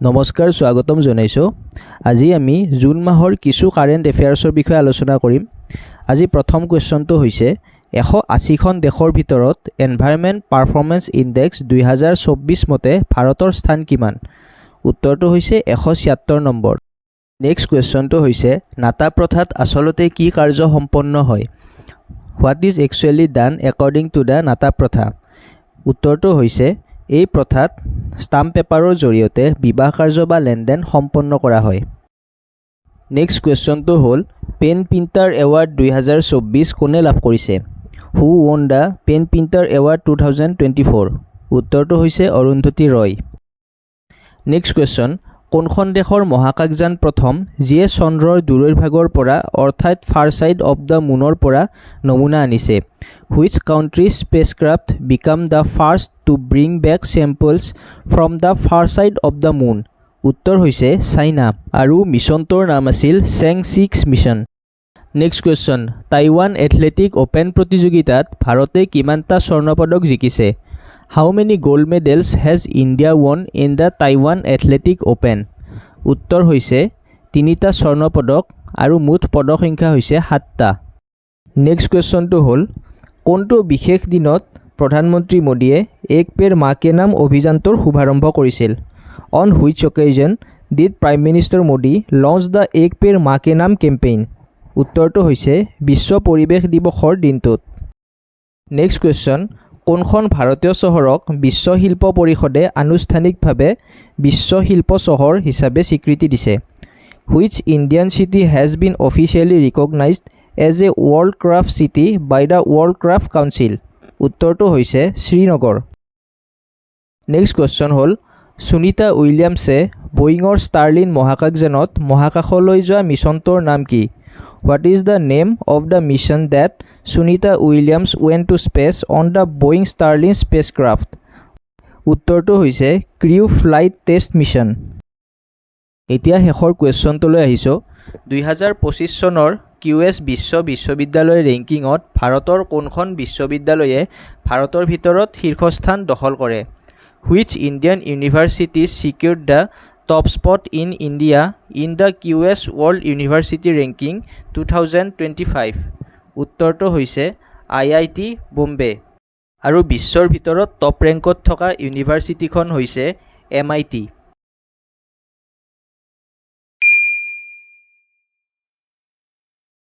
নমস্কাৰ স্বাগতম জনাইছোঁ। আজি আমি জুন মাহৰ কিছু কাৰেণ্ট এফেয়াৰ্ছৰ বিষয়ে আলোচনা কৰিম। আজি প্ৰথম কুৱেশ্যনটো হৈছে 180খন দেশৰ ভিতৰত এনভাইৰনমেণ্ট পাৰফৰ্মেন্স ইণ্ডেক্স 2024 মতে ভাৰতৰ স্থান কিমান? উত্তৰটো হৈছে 176 নম্বৰ। নেক্সট কুৱেশ্যনটো হৈছে নাটা প্ৰথাত আচলতে কি কাৰ্য সম্পন্ন হয়? What is actually done according to the নাটা প্ৰথা? উত্তৰটো হৈছে এই প্ৰথাত ষ্টাম্প পেপাৰৰ জৰিয়তে বিবাহ কাৰ্য বা লেনদেন সম্পন্ন কৰা হয়। নেক্সট কুৱেশ্যনটো হ'ল পেন প্ৰিণ্টাৰ এৱাৰ্ড 2024 কোনে লাভ কৰিছে? Who won the PEN Pinter award 2024? উত্তৰটো হৈছে অৰুন্ধতী ৰয়। নেক্সট কুৱেশ্যন, কোনখন দেশৰ মহাকাশযান প্ৰথম যিয়ে চন্দ্ৰৰ দূৰৈৰভাগৰ পৰা অৰ্থাৎ ফাৰ ছাইড অৱ দ্য মুনৰ পৰা নমুনা আনিছে? Which country spacecraft became the first to bring back samples from the far side of the moon? উত্তৰ হৈছে চাইনা আৰু মিছনটোৰ নাম আছিল চেং-6 mission. Next question, Taiwan athletic open প্ৰতিযোগিতাত ভাৰতে কিমানটা স্বৰ্ণ পদক জিকিছে? How many gold medals has India won in the Taiwan athletic open? উত্তৰ হৈছে 3টা স্বৰ্ণ পদক আৰু মুঠ পদক সংখ্যা হৈছে 7টা। নেক্সট কুৱেশ্যনটো হ'ল কোনটো বিশেষ দিনত প্ৰধানমন্ত্ৰী মোদীয়ে এক পেৰ মা কে নাম অভিযানটোৰ শুভাৰম্ভ কৰিছিল? On which অকেজন did prime minister Modi launch the এক পেৰ মা কে নাম কেম্পেইন? উত্তৰটো হৈছে বিশ্ব পৰিৱেশ দিৱসৰ দিনটোত। নেক্সট কুৱেশ্যন, কোনখন ভাৰতীয় চহৰক বিশ্ব শিল্প পৰিষদে আনুষ্ঠানিকভাৱে বিশ্ব শিল্প চহৰ হিচাপে স্বীকৃতি দিছে? Which Indian city has been officially recognised as a world craft city by the world craft council? উত্তৰটো হৈছে শ্ৰীনগৰ। নেক্সট কুৱেশ্যন হ'ল সুনীতা উইলিয়ামছে বয়িঙৰ ষ্টাৰলিন মহাকাশযানত মহাকাশলৈ যোৱা মিছনটোৰ নাম কি? What is the name of the mission that Sunita Williams went to space on the Boeing Starliner spacecraft? উত্তৰটো হৈছে ক্ৰিউ ফ্লাইট টেষ্ট মিছন। এতিয়া শেষৰ কুৱেশ্যনটোলৈ আহিছোঁ। 2025 চনৰ QS বিশ্ববিদ্যালয় ৰেংকিঙত ভাৰতৰ কোনখন বিশ্ববিদ্যালয়ে ভাৰতৰ ভিতৰত শীৰ্ষস্থান দখল কৰে? Which Indian universities secured the top spot in India in the QS world university ranking 2025? উত্তৰটো হৈছে IIT বোম্বে। আৰু বিশ্বৰ ভিতৰত টপ ৰেংকত থকা ইউনিভাৰ্চিটিখন হৈছে MIT।